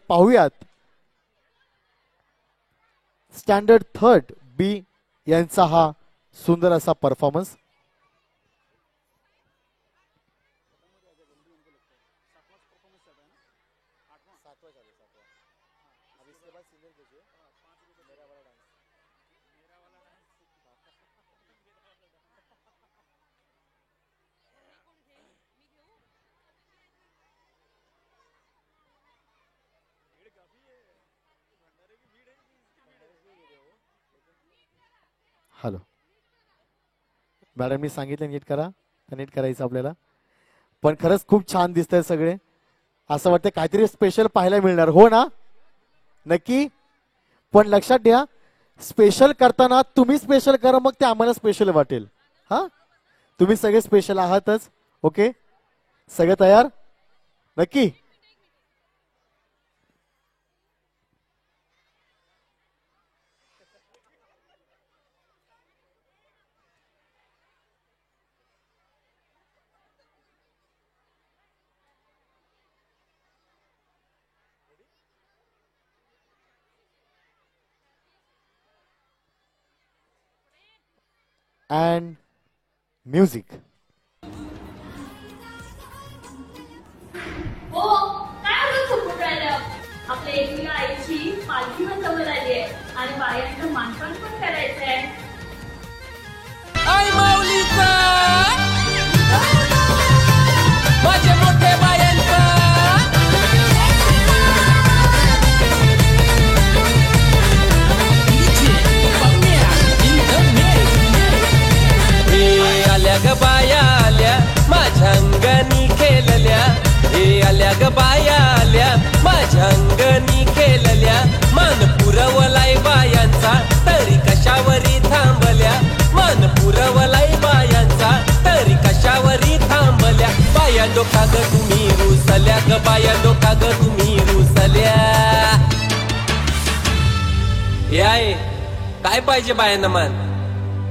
पाहूयात standard third बी यांचा हा सुंदर असा परफॉर्मन्स. हॅलो मॅडम, मी सांगितलं नीट करा, नीट करायचं आपल्याला. पण खरंच खूप छान दिसतंय सगळे. असं वाटतं काहीतरी स्पेशल पाहायला मिळणार, हो ना? नक्की. पण लक्षात घ्या, स्पेशल करताना तुम्ही स्पेशल करा, मग ते आम्हाला स्पेशल वाटेल. हा, तुम्ही सगळे स्पेशल आहातच. ओके, सगळे तयार? नक्की. and music. हो, काय एवढं झोपून राहिलं? आपल्या एकीला आईची पालखी पण जवळ आली आहे आणि बायांचं मानपान पण करायचंय. आई माऊलीचा माझे मोठे बायांचा आल्या ग बाया आल्या माझ्या अंगणी खेळल्या. हे आल्या ग बाया आल्या माझ्या अंगणी खेळल्या. मान पुरवलाय बायांचा तरी कशावरी थांबल्या. मान पुरवलाय बायांचा तरी कशावरी थांबल्या. बाया डोका ग तुम्ही रुसल्या ग बाया डोका ग तुम्ही रुसल्या. याय काय पाहिजे बायांना? मान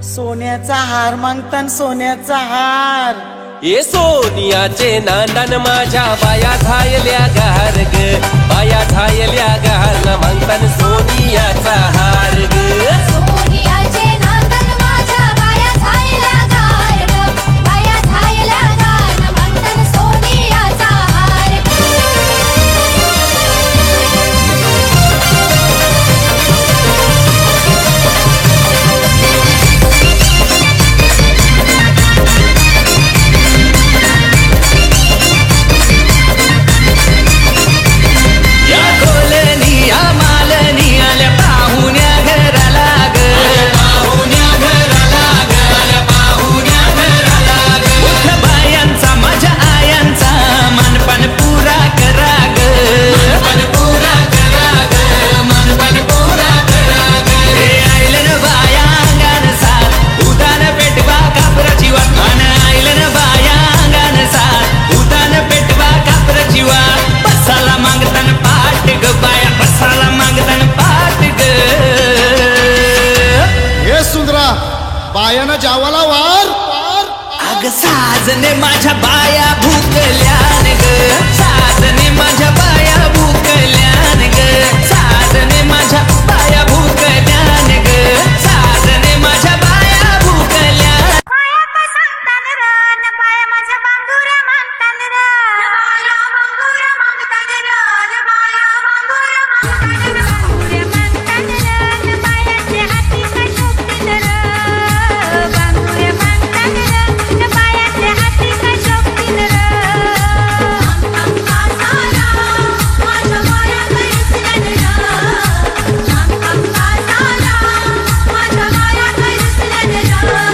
सोन्याचा हार मागतान सोन्याचा हार. ये सोनियाचे नांदन माझ्या बाया झायल्या गार ग. बाया झायल्या गार ना मागतान सोनियाचा हार ग. सोनियाचे नांदन माझ्या बाया झायल्या गार ग. बाया झायल्या गार ना मागतान सोनियाचा हार ग. बायाना जावाला वार. अग साजने माझ्या बाया भूकल्यान ग. साजने माझ्या बाया भूकल्यान ग. साजने माझ्या बाया भूकल्यान ग. साजने माझ्या बाया भूकल्यान. पाया पसंतन रन पाया माझ्या बांगुरा मागतान रन. बाया बांगुरा मागतान रन. बाया बांगुरा मागतान रन. बांगुरा मागतान रन. बायाचे हाती का शोभतीन रन. बांगुरा मागतान रन. बायाचे हाती का शोभतीन रन. माझ्या बाया कैसल्यान रन. माझ्या बाया कैसल्यान रन.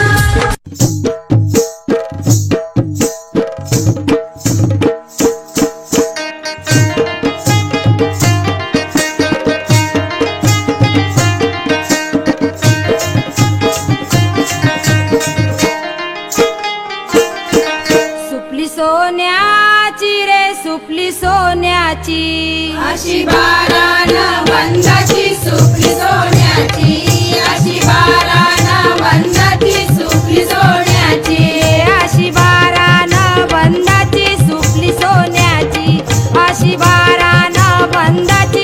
सुपली सोन्याची रे सुपली सोन्याची. अशी बारानं बंदाची सुपली सोन्याची. अशी बारानं बंदाची सुपली सोन्याची. अशी बारानं बंदाची सुपली सोन्याची. अशी बारानं बंदाची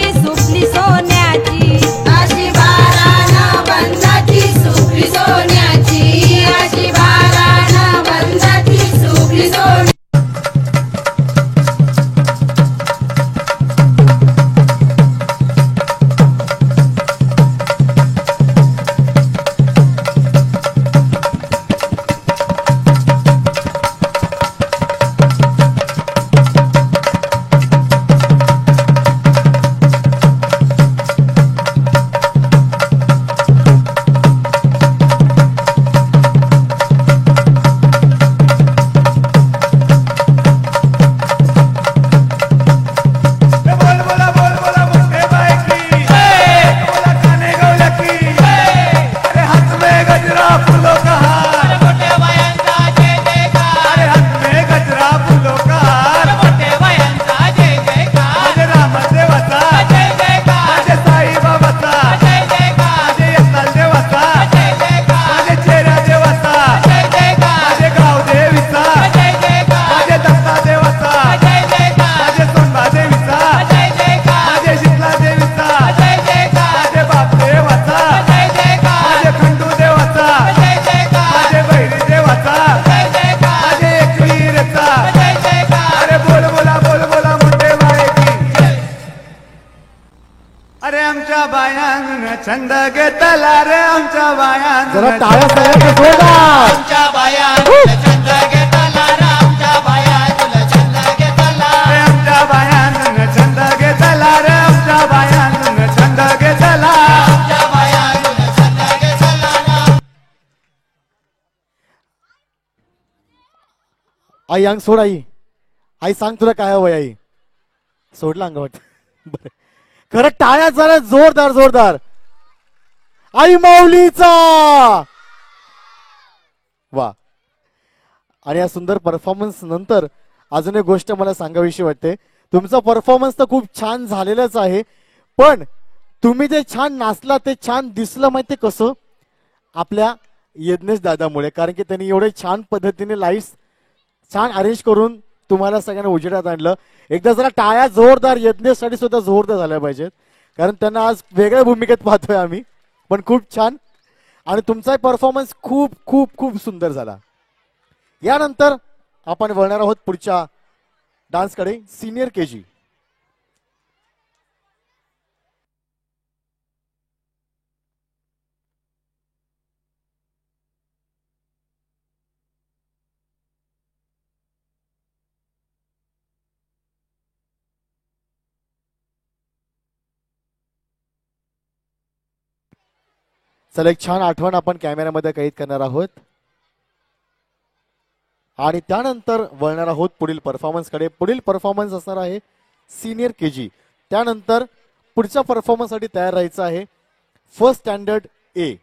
अरे आमच्या बायान छंद घेतला रे आमच्या बायान जरा टाळ्या सगळ्यांच्या जोरदार. आमच्या बाया छंद घेतला रे आमच्या बाया तुला छंद घेतला रे आमच्या बायान छंद घेतला रे आमच्या बायान छंद घेतला आमच्या बाया तुला छंद घेतला आई अंग सोड आई. आई सांग तुला काय हवंय आई. सोडला अंगवट. बरं खरं टाळ्या जरा जोरदार जोरदार. आई माऊलीचा वा. आणि या सुंदर परफॉर्मन्स नंतर अजून एक गोष्ट मला सांगावीशी वाटते. तुमचा परफॉर्मन्स तर खूप छान झालेलाच आहे, पण तुम्ही जे छान नाचला ते छान दिसलं माहिती कसं, आपल्या यज्ञेश दादामुळे. कारण की त्यांनी एवढे छान पद्धतीने लाईव्ह छान अरेंज करून तुम्हाला सगळ्यांना उजेडात आणलं. एकदा जरा टाळ्या जोरदार यज्ञेशसाठी सुद्धा जोरदार झाल्या पाहिजेत, कारण त्यांना आज वेगळ्या भूमिकेत पाहतोय आम्ही. पण खूप छान आणि तुमचा परफॉर्मन्स खूप खूप खूप सुंदर झाला. यानंतर आपण वळणार आहोत पुढच्या डान्सकडे, सिनियर केजी. चला एक छान आठवण आपण कॅमेऱ्यामध्ये कैद करणार आहोत आणि त्यानंतर वळणार आहोत पुढील परफॉर्मन्सकडे. पुढील परफॉर्मन्स असणार आहे सिनियर केजी. त्यानंतर पुढच्या परफॉर्मन्ससाठी तयार राहायचं आहे फर्स्ट स्टँडर्ड ए.